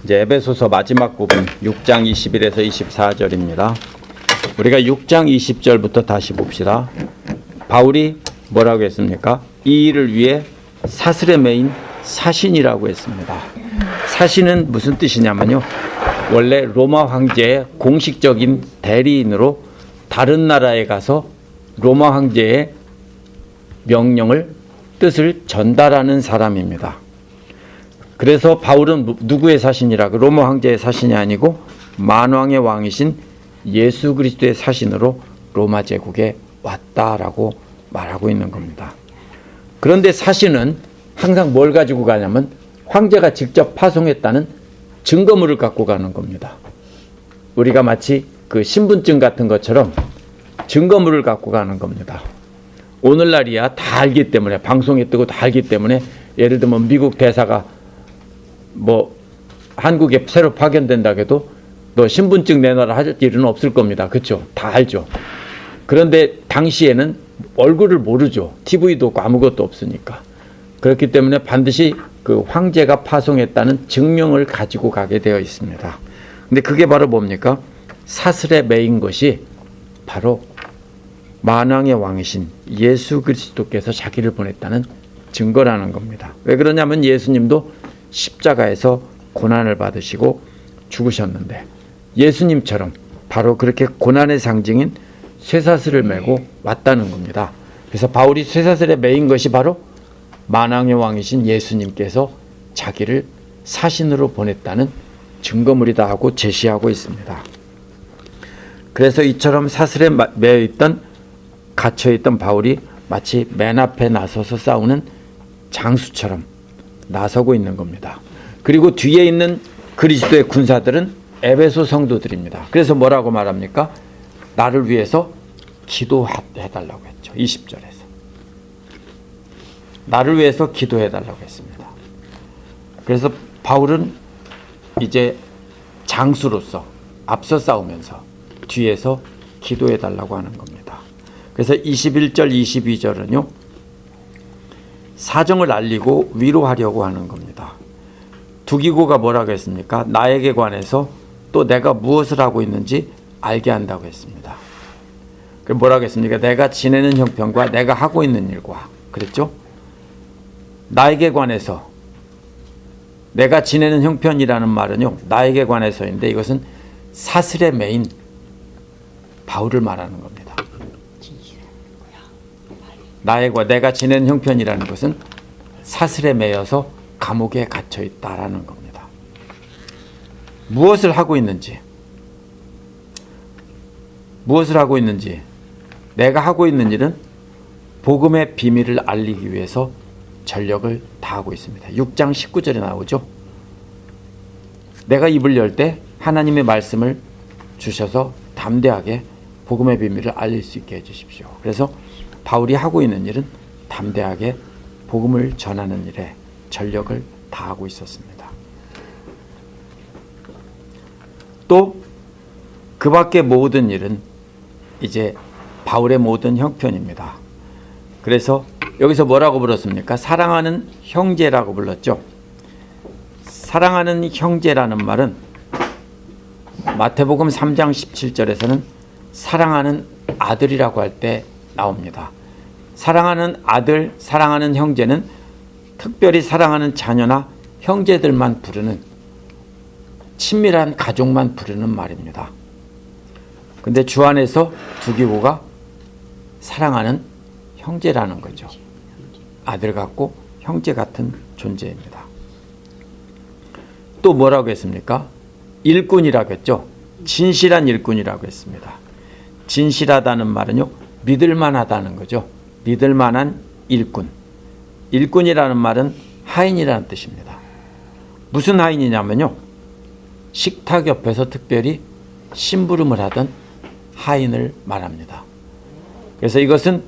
이제 에베소서 마지막 부분 6장 21에서 24절입니다. 우리가 6장 20절부터 다시 봅시다. 바울이 뭐라고 했습니까? 이 일을 위해 사슬에 매인 사신이라고 했습니다. 사신은 무슨 뜻이냐면요, 원래 로마 황제의 공식적인 대리인으로 다른 나라에 가서 로마 황제의 명령을, 뜻을 전달하는 사람입니다. 그래서 바울은 누구의 사신이라고? 로마 황제의 사신이 아니고 만왕의 왕이신 예수 그리스도의 사신으로 로마 제국에 왔다라고 말하고 있는 겁니다. 그런데 사신은 항상 뭘 가지고 가냐면 황제가 직접 파송했다는 증거물을 갖고 가는 겁니다. 우리가 마치 그 신분증 같은 것처럼 증거물을 갖고 가는 겁니다. 오늘날이야 다 알기 때문에, 방송에 뜨고 다 알기 때문에, 예를 들면 미국 대사가 뭐 한국에 새로 파견된다고 해도 너 신분증 내놔라 할 일은 없을 겁니다. 그렇죠? 다 알죠. 그런데 당시에는 얼굴을 모르죠. TV도 없고 아무것도 없으니까. 그렇기 때문에 반드시 그 황제가 파송했다는 증명을 가지고 가게 되어 있습니다. 근데 그게 바로 뭡니까? 사슬에 매인 것이 바로 만왕의 왕이신 예수 그리스도께서 자기를 보냈다는 증거라는 겁니다. 왜 그러냐면 예수님도 십자가에서 고난을 받으시고 죽으셨는데 예수님처럼 바로 그렇게 고난의 상징인 쇠사슬을 메고 왔다는 겁니다. 그래서 바울이 쇠사슬에 매인 것이 바로 만왕의 왕이신 예수님께서 자기를 사신으로 보냈다는 증거물이다 하고 제시하고 있습니다. 그래서 이처럼 사슬에 매여있던, 갇혀있던 바울이 마치 맨 앞에 나서서 싸우는 장수처럼 나서고 있는 겁니다. 그리고 뒤에 있는 그리스도의 군사들은 에베소 성도들입니다. 그래서 뭐라고 말합니까? 나를 위해서 기도해달라고 했죠. 20절에서 나를 위해서 기도해달라고 했습니다. 그래서 바울은 이제 장수로서 앞서 싸우면서 뒤에서 기도해달라고 하는 겁니다. 그래서 21절 22절은요, 사정을 알리고 위로하려고 하는 겁니다. 두기고가 뭐라고 했습니까? 나에게 관해서 또 내가 무엇을 하고 있는지 알게 한다고 했습니다. 뭐라고 했습니까? 내가 지내는 형편과 내가 하고 있는 일과, 그랬죠? 나에게 관해서, 내가 지내는 형편이라는 말은요, 나에게 관해서인데 이것은 사슬에 매인 바울을 말하는 겁니다. 내가 지내는 형편이라는 것은 사슬에 매여서 감옥에 갇혀 있다라는 겁니다. 무엇을 하고 있는지, 내가 하고 있는 일은 복음의 비밀을 알리기 위해서 전력을 다하고 있습니다. 6장 19절에 나오죠. 내가 입을 열 때 하나님의 말씀을 주셔서 담대하게 복음의 비밀을 알릴 수 있게 해주십시오. 그래서 바울이 하고 있는 일은 담대하게 복음을 전하는 일에 전력을 다하고 있었습니다. 또 그 밖의 모든 일은 이제 바울의 모든 형편입니다. 그래서 여기서 뭐라고 불렀습니까? 사랑하는 형제라고 불렀죠. 사랑하는 형제라는 말은 마태복음 3장 17절에서는 사랑하는 아들이라고 할 때 나옵니다. 사랑하는 아들, 사랑하는 형제는 특별히 사랑하는 자녀나 형제들만 부르는, 친밀한 가족만 부르는 말입니다. 근데 주 안에서 두기고가 사랑하는 형제라는 거죠. 아들 같고 형제 같은 존재입니다. 또 뭐라고 했습니까? 일꾼이라고 했죠. 진실한 일꾼이라고 했습니다. 진실하다는 말은요, 믿을만하다는 거죠. 믿을만한 일꾼. 일꾼이라는 말은 하인이라는 뜻입니다. 무슨 하인이냐면요, 식탁 옆에서 특별히 심부름을 하던 하인을 말합니다. 그래서 이것은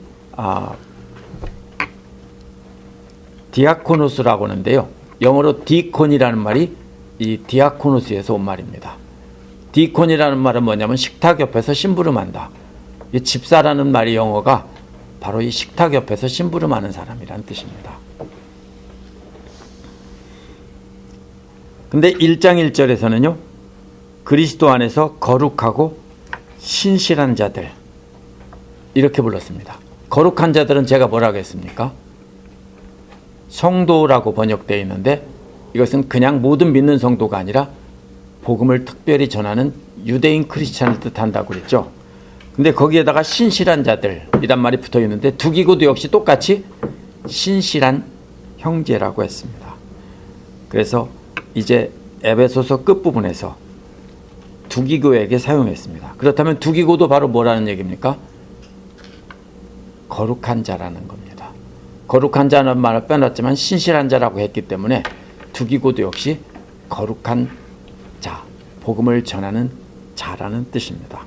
디아코노스라고 하는데요, 영어로 디콘이라는 말이 이 디아코노스에서 온 말입니다. 디콘이라는 말은 뭐냐면 식탁 옆에서 심부름한다. 이 집사라는 말이 영어가 바로 이 식탁 옆에서 심부름하는 사람이라는 뜻입니다. 근데 1장 1절에서는요. 그리스도 안에서 거룩하고 신실한 자들 이렇게 불렀습니다. 거룩한 자들은 제가 뭐라고 했습니까? 성도라고 번역되어 있는데 이것은 그냥 모든 믿는 성도가 아니라 복음을 특별히 전하는 유대인 크리스찬을 뜻한다고 그랬죠. 근데 거기에다가 신실한 자들이란 말이 붙어 있는데 두기고도 역시 똑같이 신실한 형제라고 했습니다. 그래서 이제 에베소서 끝부분에서 두기고에게 사용했습니다. 그렇다면 두기고도 바로 뭐라는 얘기입니까? 거룩한 자라는 겁니다. 거룩한 자는 말을 빼놨지만 신실한 자라고 했기 때문에 두기고도 역시 거룩한 자, 복음을 전하는 자라는 뜻입니다.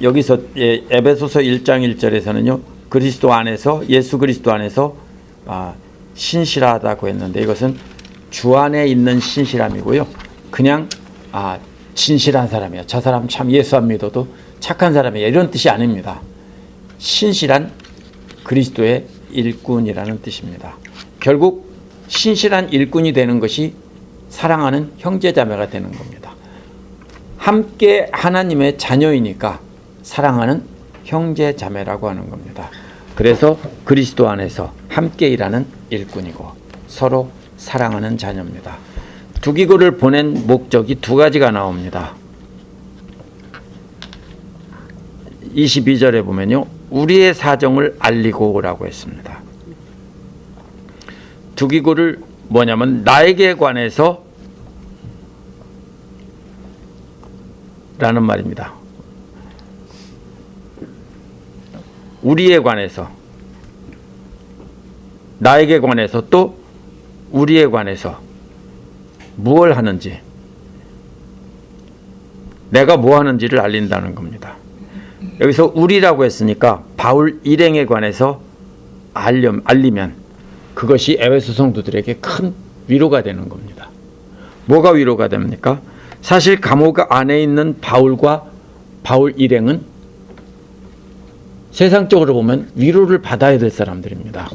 여기서 에베소서 1장 1절에서는요. 그리스도 안에서 예수 그리스도 안에서 신실하다고 했는데 이것은 주 안에 있는 신실함이고요. 그냥 진실한 사람이야. 저 사람 참 예수 안 믿어도 착한 사람이야. 이런 뜻이 아닙니다. 신실한 그리스도의 일꾼이라는 뜻입니다. 결국 신실한 일꾼이 되는 것이 사랑하는 형제자매가 되는 겁니다. 함께 하나님의 자녀이니까 사랑하는 형제자매라고 하는 겁니다. 그래서 그리스도 안에서 함께 일하는 일꾼이고 서로 사랑하는 자녀입니다. 두기고를 보낸 목적이 두 가지가 나옵니다. 22절에 보면요. 우리의 사정을 알리고 라고 했습니다. 두기고를 뭐냐면 나에게 관해서 라는 말입니다. 우리에 관해서, 나에게 관해서 또 우리에 관해서 무엇을 하는지, 내가 뭐 하는지를 알린다는 겁니다. 여기서 우리라고 했으니까 바울 일행에 관해서 알리면 그것이 에베소 성도들에게 큰 위로가 되는 겁니다. 뭐가 위로가 됩니까? 사실 감옥 안에 있는 바울과 바울 일행은 세상적으로 보면 위로를 받아야 될 사람들입니다.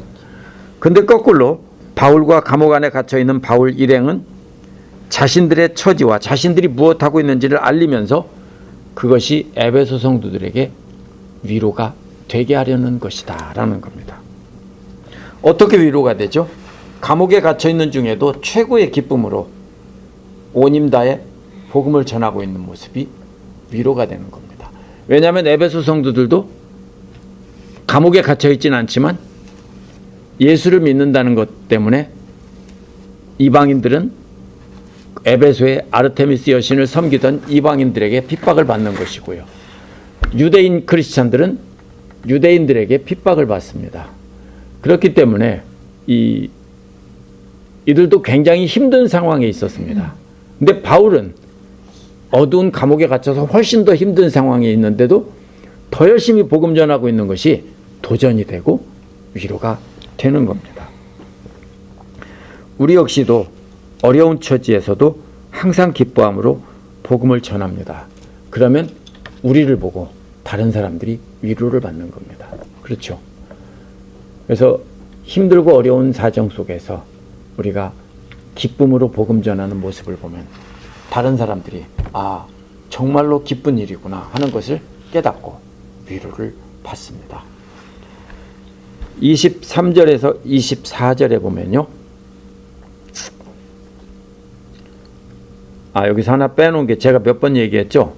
근데 거꾸로 바울과 감옥 안에 갇혀 있는 바울 일행은 자신들의 처지와 자신들이 무엇하고 있는지를 알리면서 그것이 에베소 성도들에게 위로가 되게 하려는 것이다 라는 겁니다. 어떻게 위로가 되죠? 감옥에 갇혀 있는 중에도 최고의 기쁨으로 온 힘 다해 복음을 전하고 있는 모습이 위로가 되는 겁니다. 왜냐하면 에베소 성도들도 감옥에 갇혀 있지는 않지만 예수를 믿는다는 것 때문에 이방인들은 에베소의 아르테미스 여신을 섬기던 이방인들에게 핍박을 받는 것이고요. 유대인 크리스찬들은 유대인들에게 핍박을 받습니다. 그렇기 때문에 이들도 굉장히 힘든 상황에 있었습니다. 근데 바울은 어두운 감옥에 갇혀서 훨씬 더 힘든 상황에 있는데도 더 열심히 복음 전하고 있는 것이 도전이 되고 위로가 되는 겁니다. 우리 역시도 어려운 처지에서도 항상 기뻐함으로 복음을 전합니다. 그러면 우리를 보고 다른 사람들이 위로를 받는 겁니다. 그렇죠? 그래서 힘들고 어려운 사정 속에서 우리가 기쁨으로 복음 전하는 모습을 보면 다른 사람들이 정말로 기쁜 일이구나 하는 것을 깨닫고 위로를 받습니다. 23절에서 24절에 보면요. 여기서 하나 빼놓은 게 제가 몇 번 얘기했죠.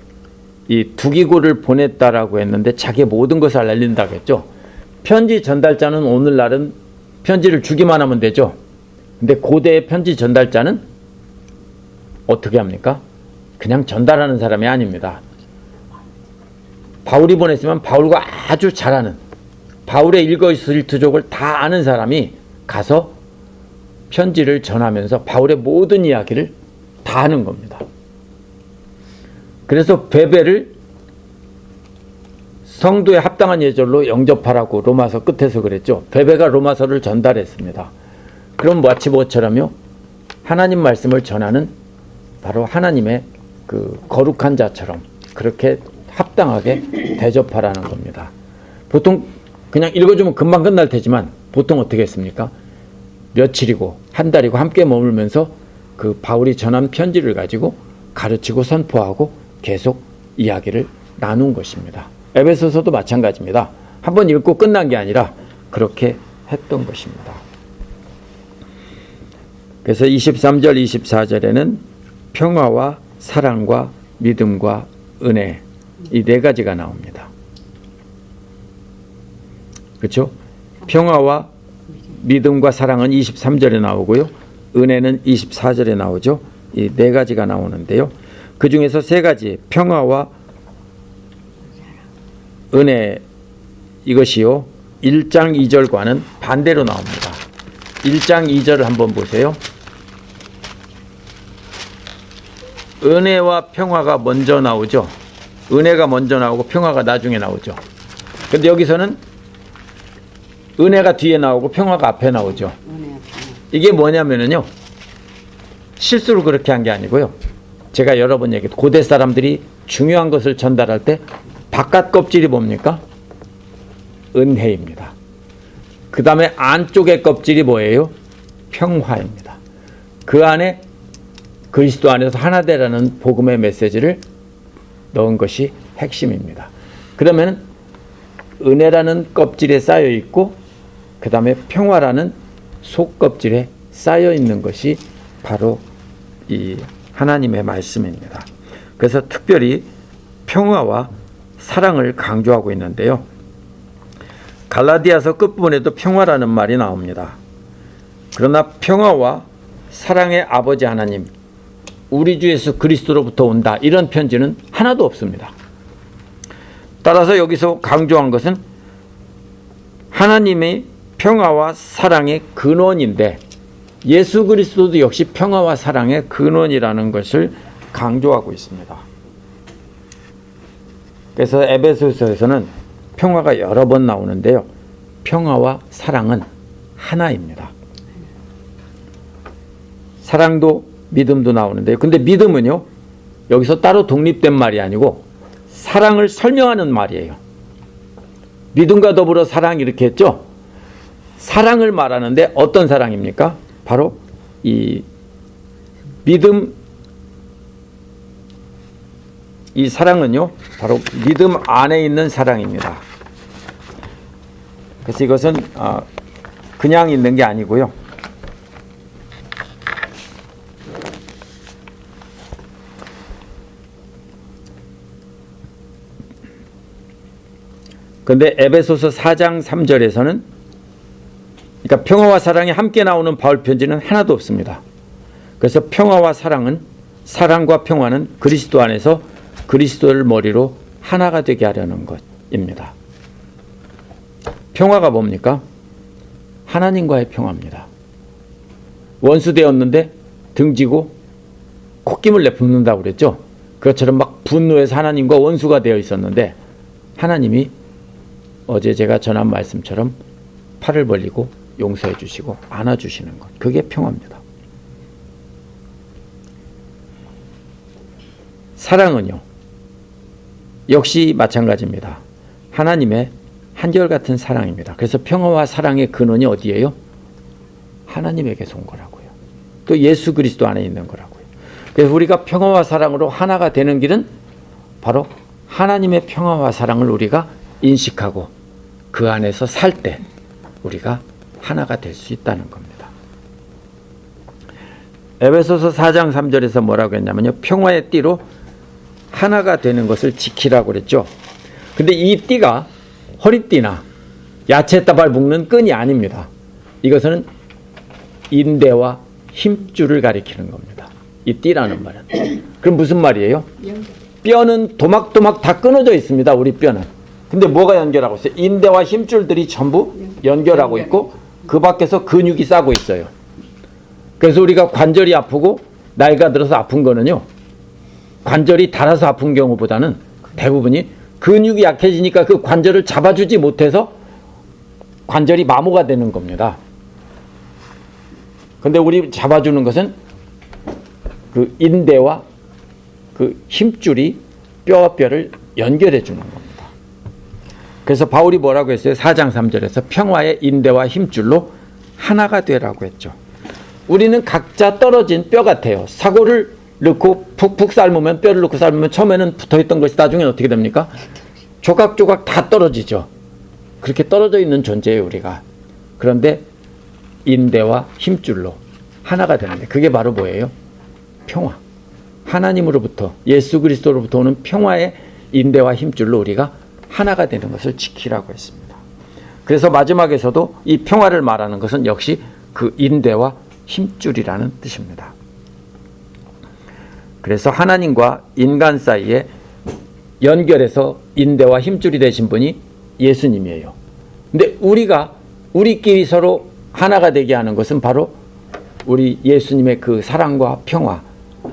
이 두기고를 보냈다라고 했는데 자기의 모든 것을 알린다고 했죠. 편지 전달자는 오늘날은 편지를 주기만 하면 되죠. 근데 고대의 편지 전달자는 어떻게 합니까? 그냥 전달하는 사람이 아닙니다. 바울이 보냈으면 바울과 아주 잘 아는, 바울의 일거수일투족을 다 아는 사람이 가서 편지를 전하면서 바울의 모든 이야기를 다 하는 겁니다. 그래서 베베를 성도에 합당한 예절로 영접하라고 로마서 끝에서 그랬죠. 베베가 로마서를 전달했습니다. 그럼 마치 뭐처럼요? 하나님 말씀을 전하는 바로 하나님의 그 거룩한 자처럼 그렇게 합당하게 대접하라는 겁니다. 보통 그냥 읽어주면 금방 끝날 테지만 보통 어떻게 했습니까? 며칠이고 한 달이고 함께 머물면서 그 바울이 전한 편지를 가지고 가르치고 선포하고 계속 이야기를 나눈 것입니다. 에베소서도 마찬가지입니다. 한번 읽고 끝난 게 아니라 그렇게 했던 것입니다. 그래서 23절, 24절에는 평화와 사랑과 믿음과 은혜, 이 네 가지가 나옵니다. 그렇죠? 평화와 믿음과 사랑은 23절에 나오고요. 은혜는 24절에 나오죠. 이 네 가지가 나오는데요. 그 중에서 세 가지, 평화와 은혜, 이것이요 1장 2절과는 반대로 나옵니다. 1장 2절을 한번 보세요. 은혜와 평화가 먼저 나오죠. 은혜가 먼저 나오고 평화가 나중에 나오죠. 근데 여기서는 은혜가 뒤에 나오고 평화가 앞에 나오죠. 이게 뭐냐면요, 실수로 그렇게 한 게 아니고요. 제가 여러 번 얘기했죠. 고대 사람들이 중요한 것을 전달할 때 바깥 껍질이 뭡니까? 은혜입니다. 그 다음에 안쪽의 껍질이 뭐예요? 평화입니다. 그 안에 그리스도 안에서 하나 되라는 복음의 메시지를 넣은 것이 핵심입니다. 그러면 은혜라는 껍질에 쌓여 있고 그 다음에 평화라는 속껍질에 쌓여 있는 것이 바로 이 하나님의 말씀입니다. 그래서 특별히 평화와 사랑을 강조하고 있는데요. 갈라디아서 끝부분에도 평화라는 말이 나옵니다. 그러나 평화와 사랑의 아버지 하나님, 우리 주 예수 그리스도로부터 온다, 이런 편지는 하나도 없습니다. 따라서 여기서 강조한 것은 하나님의 평화와 사랑의 근원인데 예수 그리스도도 역시 평화와 사랑의 근원이라는 것을 강조하고 있습니다. 그래서 에베소서에서는 평화가 여러 번 나오는데요. 평화와 사랑은 하나입니다. 사랑도 믿음도 나오는데요. 근데 믿음은요, 여기서 따로 독립된 말이 아니고 사랑을 설명하는 말이에요. 믿음과 더불어 사랑 이렇게 했죠. 사랑을 말하는데 어떤 사랑입니까? 바로 이 믿음, 이 사랑은요, 바로 믿음 안에 있는 사랑입니다. 그래서 이것은 그냥 있는 게 아니고요. 그런데 에베소서 4장 3절에서는, 그러니까 평화와 사랑이 함께 나오는 바울 편지는 하나도 없습니다. 그래서 평화와 사랑은, 사랑과 평화는 그리스도 안에서 그리스도를 머리로 하나가 되게 하려는 것입니다. 평화가 뭡니까? 하나님과의 평화입니다. 원수되었는데 등지고 콧김을 내뿜는다고 그랬죠. 그것처럼 막 분노해서 하나님과 원수가 되어 있었는데 하나님이 어제 제가 전한 말씀처럼 팔을 벌리고 용서해 주시고 안아주시는 것, 그게 평화입니다. 사랑은요, 역시 마찬가지입니다. 하나님의 한결같은 사랑입니다. 그래서 평화와 사랑의 근원이 어디예요? 하나님에게서 온 거라고요. 또 예수 그리스도 안에 있는 거라고요. 그래서 우리가 평화와 사랑으로 하나가 되는 길은 바로 하나님의 평화와 사랑을 우리가 인식하고 그 안에서 살 때 우리가 하나가 될 수 있다는 겁니다. 에베소서 4장 3절에서 뭐라고 했냐면요, 평화의 띠로 하나가 되는 것을 지키라고 그랬죠. 근데 이 띠가 허리띠나 야채다발 묶는 끈이 아닙니다. 이것은 인대와 힘줄을 가리키는 겁니다. 이 띠라는 말은. 그럼 무슨 말이에요? 뼈는 도막도막 다 끊어져 있습니다. 우리 뼈는. 근데 뭐가 연결하고 있어요? 인대와 힘줄들이 전부 연결하고 있고 그 밖에서 근육이 싸고 있어요. 그래서 우리가 관절이 아프고 나이가 들어서 아픈 거는요, 관절이 닳아서 아픈 경우보다는 대부분이 근육이 약해지니까 그 관절을 잡아주지 못해서 관절이 마모가 되는 겁니다. 근데 우리 잡아주는 것은 그 인대와 그 힘줄이 뼈와 뼈를 연결해 주는 겁니다. 그래서 바울이 뭐라고 했어요? 4장 3절에서 평화의 인대와 힘줄로 하나가 되라고 했죠. 우리는 각자 떨어진 뼈 같아요. 사고를 넣고 푹푹 삶으면, 뼈를 넣고 삶으면 처음에는 붙어있던 것이 나중에 어떻게 됩니까? 조각조각 다 떨어지죠. 그렇게 떨어져 있는 존재예요, 우리가. 그런데 인대와 힘줄로 하나가 되는데, 그게 바로 뭐예요? 평화. 하나님으로부터, 예수 그리스도로부터 오는 평화의 인대와 힘줄로 우리가 하나가 되는 것을 지키라고 했습니다. 그래서 마지막에서도 이 평화를 말하는 것은 역시 그 인대와 힘줄이라는 뜻입니다. 그래서 하나님과 인간 사이에 연결해서 인대와 힘줄이 되신 분이 예수님이에요. 근데 우리끼리 서로 하나가 되게 하는 것은 바로 우리 예수님의 그 사랑과 평화,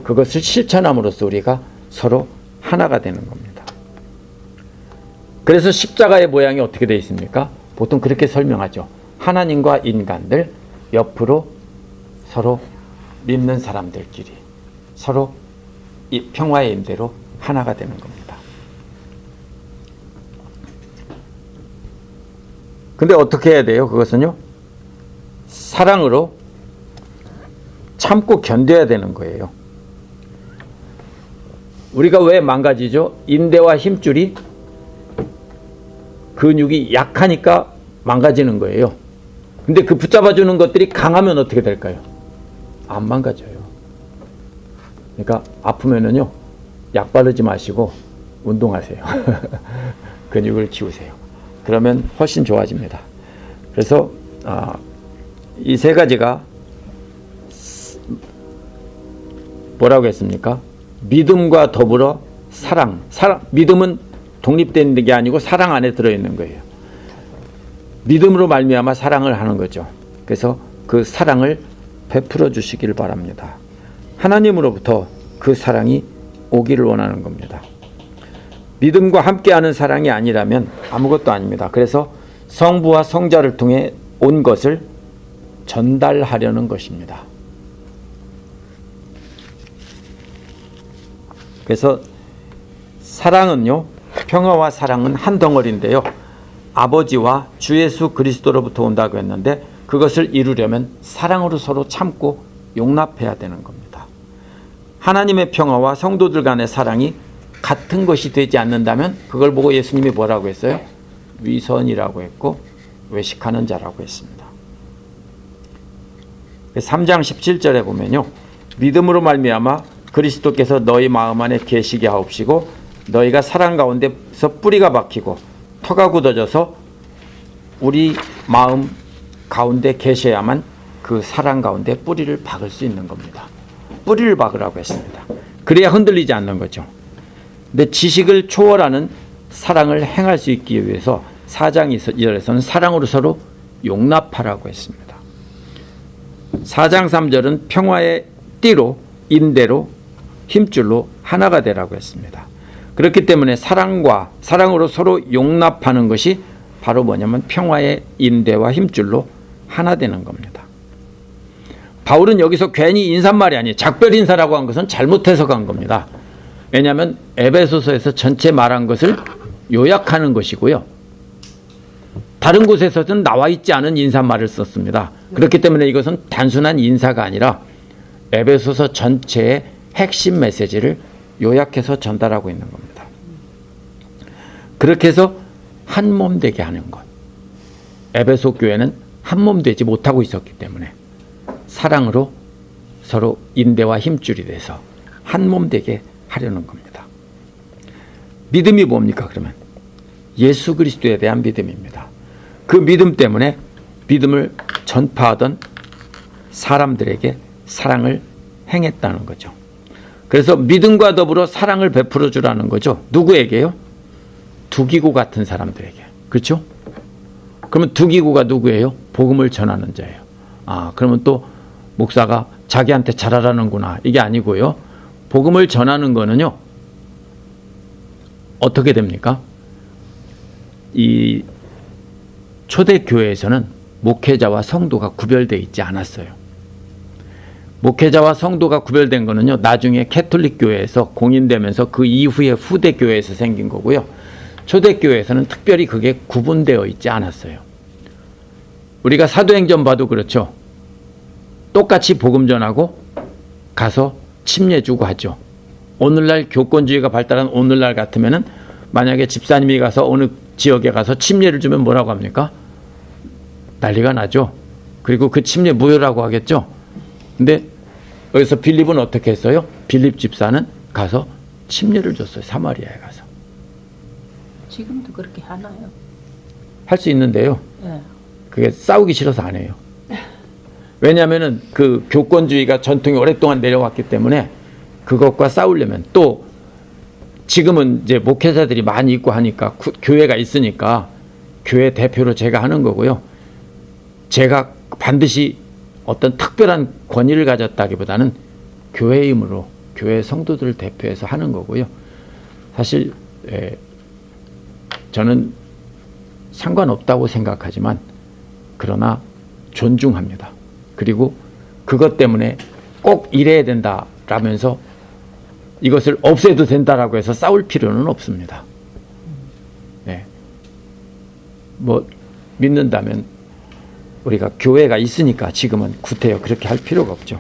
그것을 실천함으로써 우리가 서로 하나가 되는 겁니다. 그래서 십자가의 모양이 어떻게 되어 있습니까? 보통 그렇게 설명하죠. 하나님과 인간들 옆으로 서로 믿는 사람들끼리 서로 이 평화의 임대로 하나가 되는 겁니다. 근데 어떻게 해야 돼요? 그것은요, 사랑으로 참고 견뎌야 되는 거예요. 우리가 왜 망가지죠? 인대와 힘줄이, 근육이 약하니까 망가지는 거예요. 근데 그 붙잡아주는 것들이 강하면 어떻게 될까요? 안 망가져요. 그러니까 아프면은요, 약 바르지 마시고 운동하세요. 근육을 키우세요. 그러면 훨씬 좋아집니다. 그래서 이 세 가지가 뭐라고 했습니까? 믿음과 더불어 사랑. 믿음은 독립된 게 아니고 사랑 안에 들어있는 거예요. 믿음으로 말미암아 사랑을 하는 거죠. 그래서 그 사랑을 베풀어 주시기를 바랍니다. 하나님으로부터 그 사랑이 오기를 원하는 겁니다. 믿음과 함께하는 사랑이 아니라면 아무것도 아닙니다. 그래서 성부와 성자를 통해 온 것을 전달하려는 것입니다. 그래서 사랑은요, 평화와 사랑은 한 덩어리인데요, 아버지와 주 예수 그리스도로부터 온다고 했는데, 그것을 이루려면 사랑으로 서로 참고 용납해야 되는 겁니다. 하나님의 평화와 성도들 간의 사랑이 같은 것이 되지 않는다면 그걸 보고 예수님이 뭐라고 했어요? 위선이라고 했고 외식하는 자라고 했습니다. 3장 17절에 보면요, 믿음으로 말미암아 그리스도께서 너희 마음 안에 계시게 하옵시고 너희가 사랑 가운데서 뿌리가 박히고 터가 굳어져서 우리 마음 가운데 계셔야만 그 사랑 가운데 뿌리를 박을 수 있는 겁니다. 뿌리를 박으라고 했습니다. 그래야 흔들리지 않는 거죠. 근데 지식을 초월하는 사랑을 행할 수 있기 위해서 4장 2절에서는 사랑으로 서로 용납하라고 했습니다. 4장 3절은 평화의 띠로, 인대로, 힘줄로 하나가 되라고 했습니다. 그렇기 때문에 사랑으로 서로 용납하는 것이 바로 뭐냐면 평화의 인대와 힘줄로 하나 되는 겁니다. 바울은 여기서 괜히 인사말이 아니에요. 작별 인사라고 한 것은 잘못 해석한 겁니다. 왜냐하면 에베소서에서 전체 말한 것을 요약하는 것이고요, 다른 곳에서는 나와 있지 않은 인사말을 썼습니다. 그렇기 때문에 이것은 단순한 인사가 아니라 에베소서 전체의 핵심 메시지를 요약해서 전달하고 있는 겁니다. 그렇게 해서 한 몸 되게 하는 것. 에베소 교회는 한 몸 되지 못하고 있었기 때문에 사랑으로 서로 인대와 힘줄이 돼서 한 몸 되게 하려는 겁니다. 믿음이 뭡니까, 그러면? 예수 그리스도에 대한 믿음입니다. 그 믿음 때문에 믿음을 전파하던 사람들에게 사랑을 행했다는 거죠. 그래서 믿음과 더불어 사랑을 베풀어 주라는 거죠. 누구에게요? 두기구 같은 사람들에게. 그렇죠? 그러면 두기구가 누구예요? 복음을 전하는 자예요. 그러면 또 목사가 자기한테 잘하라는구나, 이게 아니고요. 복음을 전하는 거는요, 어떻게 됩니까? 이 초대교회에서는 목회자와 성도가 구별되어 있지 않았어요. 목회자와 성도가 구별된 거는요, 나중에 캐톨릭 교회에서 공인되면서 그 이후에 후대 교회에서 생긴 거고요. 초대교회에서는 특별히 그게 구분되어 있지 않았어요. 우리가 사도행전 봐도 그렇죠. 똑같이 복음 전하고 가서 침례 주고 하죠. 오늘날 교권주의가 발달한 오늘날 같으면은 만약에 집사님이 가서 어느 지역에 가서 침례를 주면 뭐라고 합니까? 난리가 나죠. 그리고 그 침례 무효라고 하겠죠. 근데 여기서 빌립은 어떻게 했어요? 빌립 집사는 가서 침례를 줬어요. 사마리아에 가서. 지금도 그렇게 하나요? 할 수 있는데요. 예. 그게 싸우기 싫어서 안 해요. 왜냐하면은 그 교권주의가 전통이 오랫동안 내려왔기 때문에 그것과 싸우려면, 또 지금은 이제 목회자들이 많이 있고 하니까 교회가 있으니까 교회 대표로 제가 하는 거고요. 제가 반드시 어떤 특별한 권위를 가졌다기보다는 교회의 힘으로 교회 성도들을 대표해서 하는 거고요. 사실 저는 상관없다고 생각하지만 그러나 존중합니다. 그리고 그것 때문에 꼭 이래야 된다라면서 이것을 없애도 된다라고 해서 싸울 필요는 없습니다. 네. 뭐 믿는다면 우리가 교회가 있으니까 지금은 구태여 그렇게 할 필요가 없죠.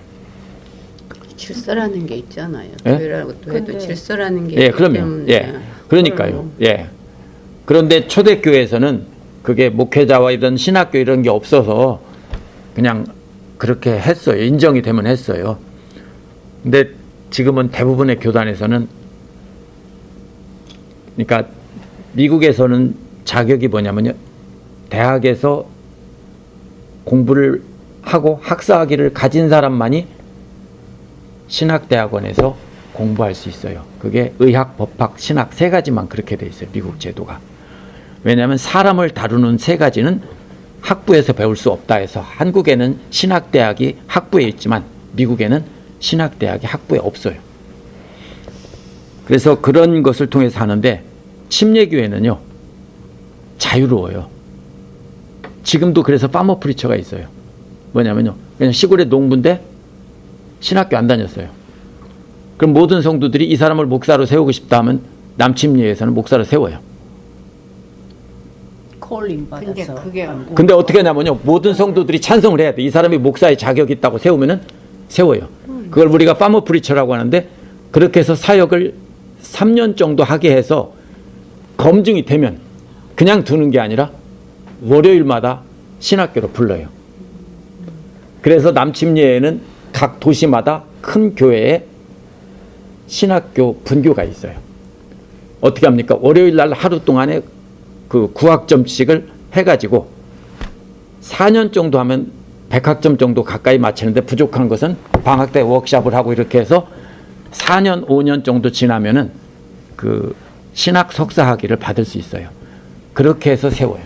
질서라는 게 있잖아요. 예? 교회라고 해도 근데- 질서라는 게 예, 있기 그럼요. 때문에. 예. 그러니까요. 예. 그런데 초대교회에서는 그게 목회자와 이런 신학교 이런 게 없어서 그냥 그렇게 했어요. 인정이 되면 했어요. 근데 지금은 대부분의 교단에서는, 그러니까 미국에서는 자격이 뭐냐면요. 대학에서 공부를 하고 학사학위를 가진 사람만이 신학대학원에서 공부할 수 있어요. 그게 의학, 법학, 신학 세 가지만 그렇게 돼 있어요. 미국 제도가. 왜냐하면 사람을 다루는 세 가지는 학부에서 배울 수 없다 해서 한국에는 신학대학이 학부에 있지만 미국에는 신학대학이 학부에 없어요. 그래서 그런 것을 통해서 하는데 침례교회는요. 자유로워요. 지금도 그래서 파머 프리처가 있어요. 뭐냐면요. 그냥 시골의 농부인데 신학교 안 다녔어요. 그럼 모든 성도들이 이 사람을 목사로 세우고 싶다 하면 남침례에서는 목사로 세워요. 콜링 근데 받아서. 그게 근데 어떻게 하냐면요. 모든 성도들이 찬성을 해야 돼. 이 사람이 목사의 자격이 있다고 세우면은 세워요. 그걸 우리가 파머 프리처라고 하는데 그렇게 해서 사역을 3년 정도 하게 해서 검증이 되면 그냥 두는 게 아니라 월요일마다 신학교로 불러요. 그래서 남침례에는 각 도시마다 큰 교회에 신학교 분교가 있어요. 어떻게 합니까? 월요일 날 하루 동안에 그 9학점씩을 해가지고 4년 정도 하면 100학점 정도 가까이 맞추는데 부족한 것은 방학 때 워크숍을 하고 이렇게 해서 4년, 5년 정도 지나면은 그 신학 석사 학위를 받을 수 있어요. 그렇게 해서 세워요.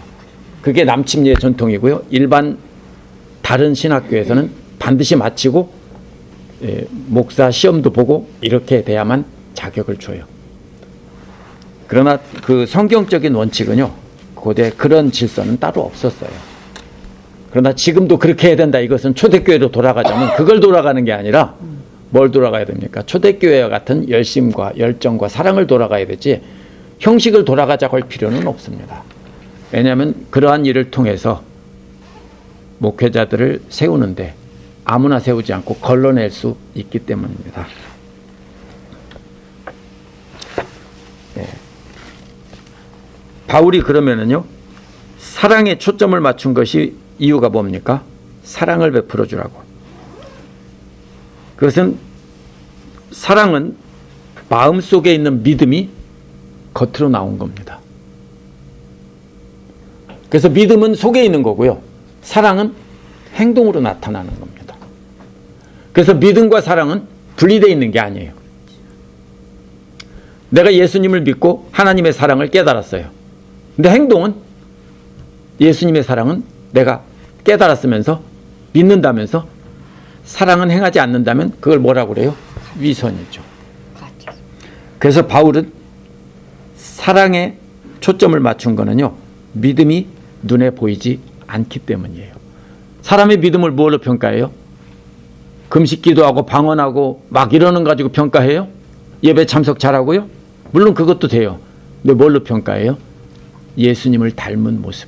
그게 남침례의 전통이고요. 일반 다른 신학교에서는 반드시 마치고 목사 시험도 보고 이렇게 돼야만 자격을 줘요. 그러나 그 성경적인 원칙은요. 고대 그런 질서는 따로 없었어요. 그러나 지금도 그렇게 해야 된다. 이것은 초대교회로 돌아가자면 그걸 돌아가는 게 아니라 뭘 돌아가야 됩니까? 초대교회와 같은 열심과 열정과 사랑을 돌아가야 되지 형식을 돌아가자고 할 필요는 없습니다. 왜냐하면 그러한 일을 통해서 목회자들을 세우는데 아무나 세우지 않고 걸러낼 수 있기 때문입니다. 네. 바울이 그러면은요, 사랑에 초점을 맞춘 것이 이유가 뭡니까? 사랑을 베풀어 주라고. 그것은 사랑은 마음 속에 있는 믿음이 겉으로 나온 겁니다. 그래서 믿음은 속에 있는 거고요. 사랑은 행동으로 나타나는 겁니다. 그래서 믿음과 사랑은 분리되어 있는 게 아니에요. 내가 예수님을 믿고 하나님의 사랑을 깨달았어요. 근데 행동은 예수님의 사랑은 내가 깨달았으면서 믿는다면서 사랑은 행하지 않는다면 그걸 뭐라고 그래요? 위선이죠. 그래서 바울은 사랑에 초점을 맞춘 거는요. 믿음이 눈에 보이지 않기 때문이에요. 사람의 믿음을 뭘로 평가해요? 금식 기도하고 방언하고 막 이러는 가지고 평가해요? 예배 참석 잘하고요? 물론 그것도 돼요. 근데 뭘로 평가해요? 예수님을 닮은 모습,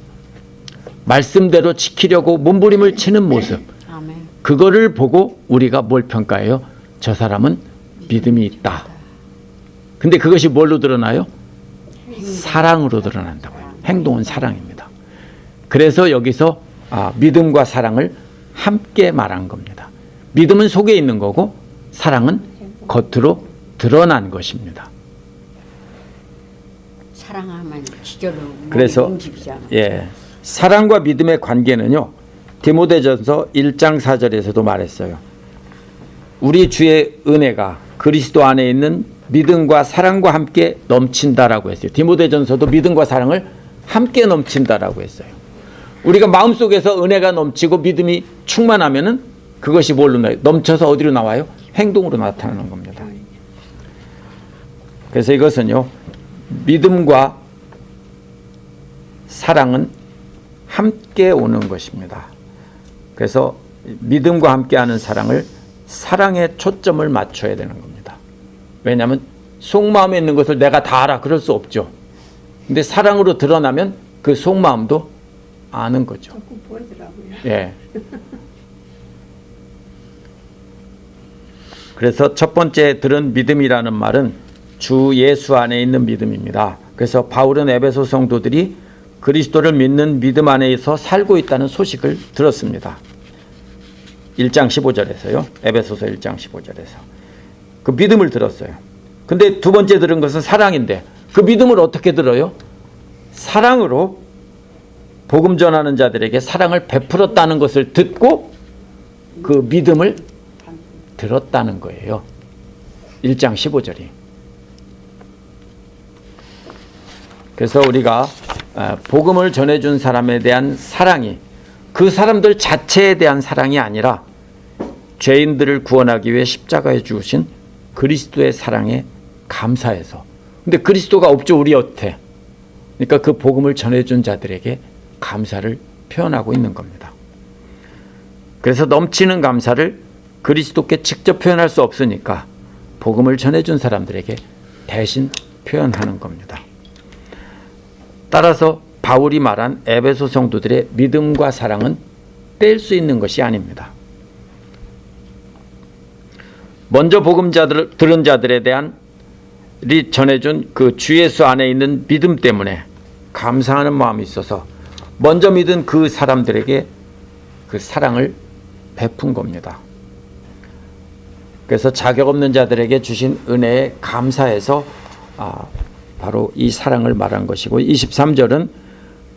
말씀대로 지키려고 몸부림을 치는 모습, 아멘. 그거를 보고 우리가 뭘 평가해요? 저 사람은 믿음이 있다. 근데 그것이 뭘로 드러나요? 사랑으로 드러난다고요. 행동은 사랑입니다. 그래서 여기서 믿음과 사랑을 함께 말한 겁니다. 믿음은 속에 있는 거고 사랑은 겉으로 드러난 것입니다. 사랑하면 기절로 그래서 움직이잖아. 사랑과 믿음의 관계는요, 디모데전서 1장 4절에서도 말했어요. 우리 주의 은혜가 그리스도 안에 있는 믿음과 사랑과 함께 넘친다라고 했어요. 디모데전서도 믿음과 사랑을 함께 넘친다라고 했어요. 우리가 마음속에서 은혜가 넘치고 믿음이 충만하면은 그것이 뭘로 나요? 넘쳐서 어디로 나와요? 행동으로 나타나는 겁니다. 그래서 이것은요, 믿음과 사랑은 함께 오는 것입니다. 그래서 믿음과 함께하는 사랑을 사랑에 초점을 맞춰야 되는 겁니다. 왜냐하면 속마음에 있는 것을 내가 다 알아 그럴 수 없죠. 근데 사랑으로 드러나면 그 속마음도 아는 거죠. 자꾸 보이더라고요. 예. 그래서 첫 번째 들은 믿음이라는 말은 주 예수 안에 있는 믿음입니다. 그래서 바울은 에베소 성도들이 그리스도를 믿는 믿음 안에서 살고 있다는 소식을 들었습니다. 1장 15절에서요. 에베소서 1장 15절에서. 그 믿음을 들었어요. 근데 두 번째 들은 것은 사랑인데 그 믿음을 어떻게 들어요? 사랑으로 복음 전하는 자들에게 사랑을 베풀었다는 것을 듣고 그 믿음을 들었다는 거예요. 1장 15절이. 그래서 우리가 복음을 전해준 사람에 대한 사랑이 그 사람들 자체에 대한 사랑이 아니라 죄인들을 구원하기 위해 십자가에 죽으신 그리스도의 사랑에 감사해서. 근데 그리스도가 없죠, 우리 곁에. 그러니까 그 복음을 전해준 자들에게 감사를 표현하고 있는 겁니다. 그래서 넘치는 감사를 그리스도께 직접 표현할 수 없으니까 복음을 전해준 사람들에게 대신 표현하는 겁니다. 따라서 바울이 말한 에베소 성도들의 믿음과 사랑은 뗄 수 있는 것이 아닙니다. 먼저 복음 들은 자들에 대한 전해준 그 주 예수 안에 있는 믿음 때문에 감사하는 마음이 있어서 먼저 믿은 그 사람들에게 그 사랑을 베푼 겁니다. 그래서 자격 없는 자들에게 주신 은혜에 감사해서 바로 이 사랑을 말한 것이고, 23절은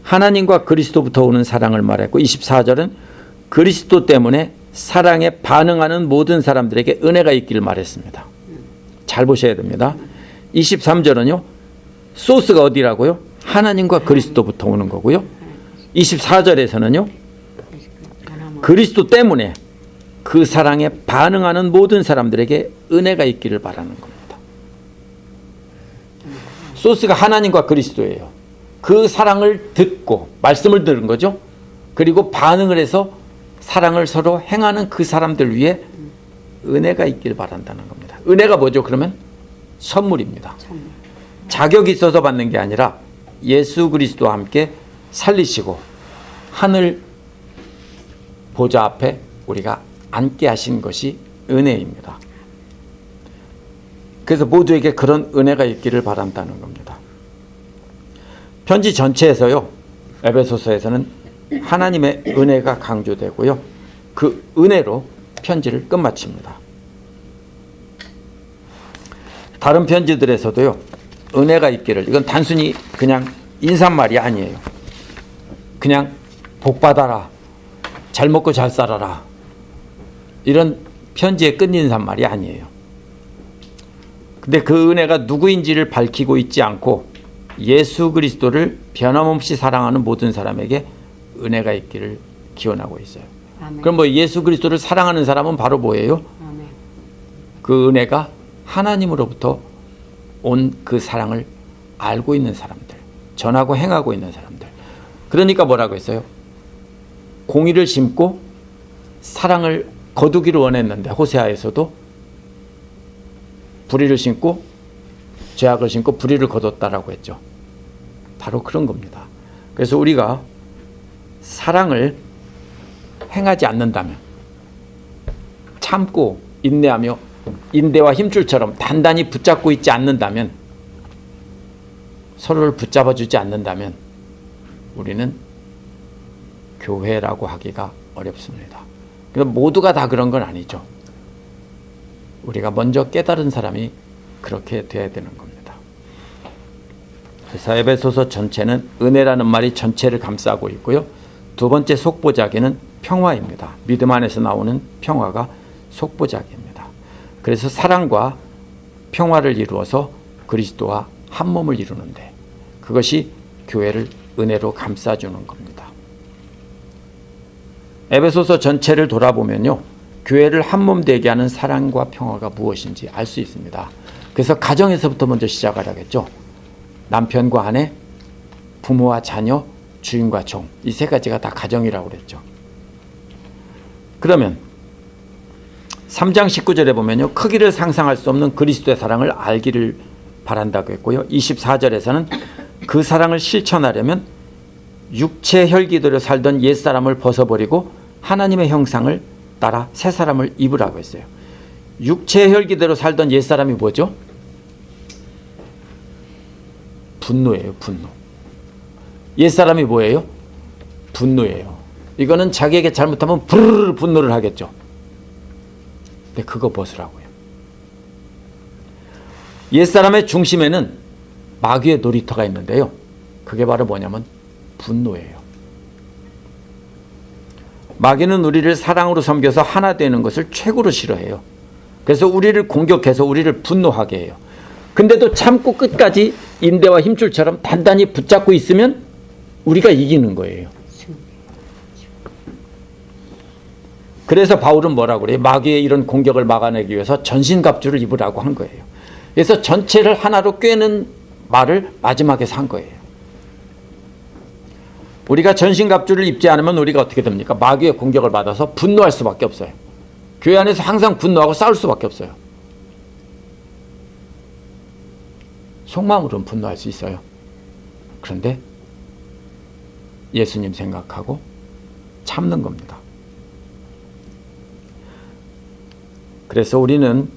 하나님과 그리스도부터 오는 사랑을 말했고, 24절은 그리스도 때문에 사랑에 반응하는 모든 사람들에게 은혜가 있기를 말했습니다. 잘 보셔야 됩니다. 23절은요, 소스가 어디라고요? 하나님과 그리스도부터 오는 거고요. 24절에서는요, 그리스도 때문에 그 사랑에 반응하는 모든 사람들에게 은혜가 있기를 바라는 겁니다. 소스가 하나님과 그리스도예요. 그 사랑을 듣고 말씀을 들은 거죠. 그리고 반응을 해서 사랑을 서로 행하는 그 사람들 위해 은혜가 있기를 바란다는 겁니다. 은혜가 뭐죠? 그러면 선물입니다. 자격이 있어서 받는 게 아니라 예수 그리스도와 함께 살리시고 하늘 보좌 앞에 우리가 앉게 하신 것이 은혜입니다. 그래서 모두에게 그런 은혜가 있기를 바란다는 겁니다. 편지 전체에서요, 에베소서에서는 하나님의 은혜가 강조되고요, 그 은혜로 편지를 끝마칩니다. 다른 편지들에서도요, 은혜가 있기를, 이건 단순히 그냥 인사말이 아니에요. 그냥 복 받아라, 잘 먹고 잘 살아라, 이런 편지의 끝인사말이 아니에요. 근데 그 은혜가 누구인지를 밝히고 있지 않고 예수 그리스도를 변함없이 사랑하는 모든 사람에게 은혜가 있기를 기원하고 있어요. 아멘. 그럼 뭐 예수 그리스도를 사랑하는 사람은 바로 뭐예요? 아멘. 그 은혜가 하나님으로부터 온 그 사랑을 알고 있는 사람들, 전하고 행하고 있는 사람들. 그러니까 뭐라고 했어요? 공의를 심고 사랑을 거두기를 원했는데 호세아에서도 불의를 심고 죄악을 심고 불의를 거뒀다라고 했죠. 바로 그런 겁니다. 그래서 우리가 사랑을 행하지 않는다면, 참고 인내하며 인대와 힘줄처럼 단단히 붙잡고 있지 않는다면, 서로를 붙잡아 주지 않는다면 우리는 교회라고 하기가 어렵습니다. 그래서 모두가 다 그런 건 아니죠. 우리가 먼저 깨달은 사람이 그렇게 돼야 되는 겁니다. 그래서 에베소서 전체는 은혜라는 말이 전체를 감싸고 있고요. 두 번째 속보자기는 평화입니다. 믿음 안에서 나오는 평화가 속보자기입니다. 그래서 사랑과 평화를 이루어서 그리스도와 한 몸을 이루는데, 그것이 교회를 은혜로 감싸주는 겁니다. 에베소서 전체를 돌아보면요, 교회를 한 몸 되게 하는 사랑과 평화가 무엇인지 알 수 있습니다. 그래서 가정에서부터 먼저 시작을 하겠죠. 남편과 아내, 부모와 자녀, 주인과 종, 이 세 가지가 다 가정이라고 그랬죠. 그러면 3장 19절에 보면요, 크기를 상상할 수 없는 그리스도의 사랑을 알기를 바란다고 했고요. 24절에서는 그 사랑을 실천하려면 육체 혈기대로 살던 옛사람을 벗어버리고 하나님의 형상을 따라 새 사람을 입으라고 했어요. 육체 혈기대로 살던 옛사람이 뭐죠? 분노예요. 분노. 옛사람이 뭐예요? 분노예요. 이거는 자기에게 잘못하면 부르르 분노를 하겠죠. 근데 그거 벗으라고요. 옛사람의 중심에는 마귀의 놀이터가 있는데요, 그게 바로 뭐냐면 분노예요. 마귀는 우리를 사랑으로 섬겨서 하나 되는 것을 최고로 싫어해요. 그래서 우리를 공격해서 우리를 분노하게 해요. 근데도 참고 끝까지 인대와 힘줄처럼 단단히 붙잡고 있으면 우리가 이기는 거예요. 그래서 바울은 뭐라고 그래요? 마귀의 이런 공격을 막아내기 위해서 전신갑주를 입으라고 한 거예요. 그래서 전체를 하나로 꿰는 말을 마지막에서 한 거예요. 우리가 전신갑주를 입지 않으면 우리가 어떻게 됩니까? 마귀의 공격을 받아서 분노할 수밖에 없어요. 교회 안에서 항상 분노하고 싸울 수밖에 없어요. 속마음으로는 분노할 수 있어요. 그런데 예수님 생각하고 참는 겁니다. 그래서 우리는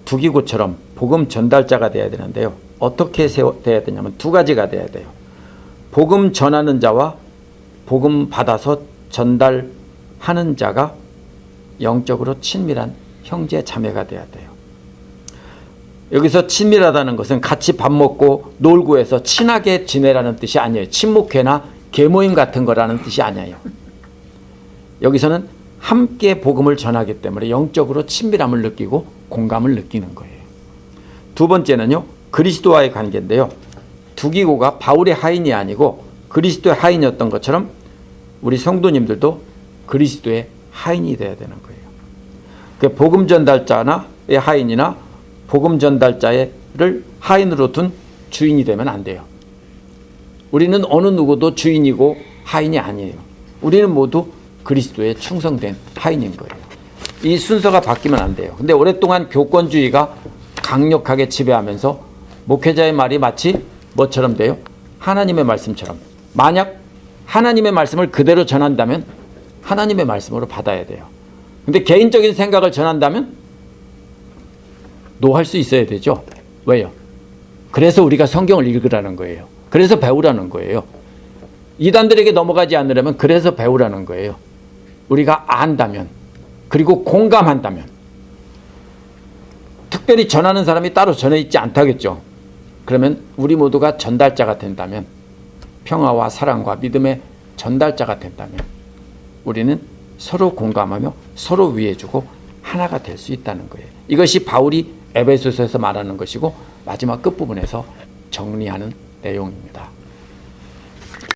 두기구처럼 복음 전달자가 돼야 되는데요, 어떻게 돼야 되냐면 두 가지가 돼야 돼요. 복음 전하는 자와 복음 받아서 전달하는 자가 영적으로 친밀한 형제 자매가 돼야 돼요. 여기서 친밀하다는 것은 같이 밥 먹고 놀고 해서 친하게 지내라는 뜻이 아니에요. 친목회나 계모임 같은 거라는 뜻이 아니에요. 여기서는 함께 복음을 전하기 때문에 영적으로 친밀함을 느끼고 공감을 느끼는 거예요. 두 번째는요, 그리스도와의 관계인데요, 두기고가 바울의 하인이 아니고 그리스도의 하인이었던 것처럼 우리 성도님들도 그리스도의 하인이 되어야 되는 거예요. 그 복음 전달자의 하인이나 복음 전달자를 하인으로 둔 주인이 되면 안 돼요. 우리는 어느 누구도 주인이고 하인이 아니에요. 우리는 모두 그리스도에 충성된 하인인 거예요. 이 순서가 바뀌면 안 돼요. 근데 오랫동안 교권주의가 강력하게 지배하면서 목회자의 말이 마치 뭐처럼 돼요? 하나님의 말씀처럼. 만약 하나님의 말씀을 그대로 전한다면 하나님의 말씀으로 받아야 돼요. 근데 개인적인 생각을 전한다면 노할 수 있어야 되죠. 왜요? 그래서 우리가 성경을 읽으라는 거예요. 그래서 배우라는 거예요. 이단들에게 넘어가지 않으려면 그래서 배우라는 거예요. 우리가 안다면, 그리고 공감한다면, 특별히 전하는 사람이 따로 전해 있지 않다겠죠. 그러면 우리 모두가 전달자가 된다면, 평화와 사랑과 믿음의 전달자가 된다면 우리는 서로 공감하며 서로 위해주고 하나가 될 수 있다는 거예요. 이것이 바울이 에베소서에서 말하는 것이고 마지막 끝부분에서 정리하는 내용입니다.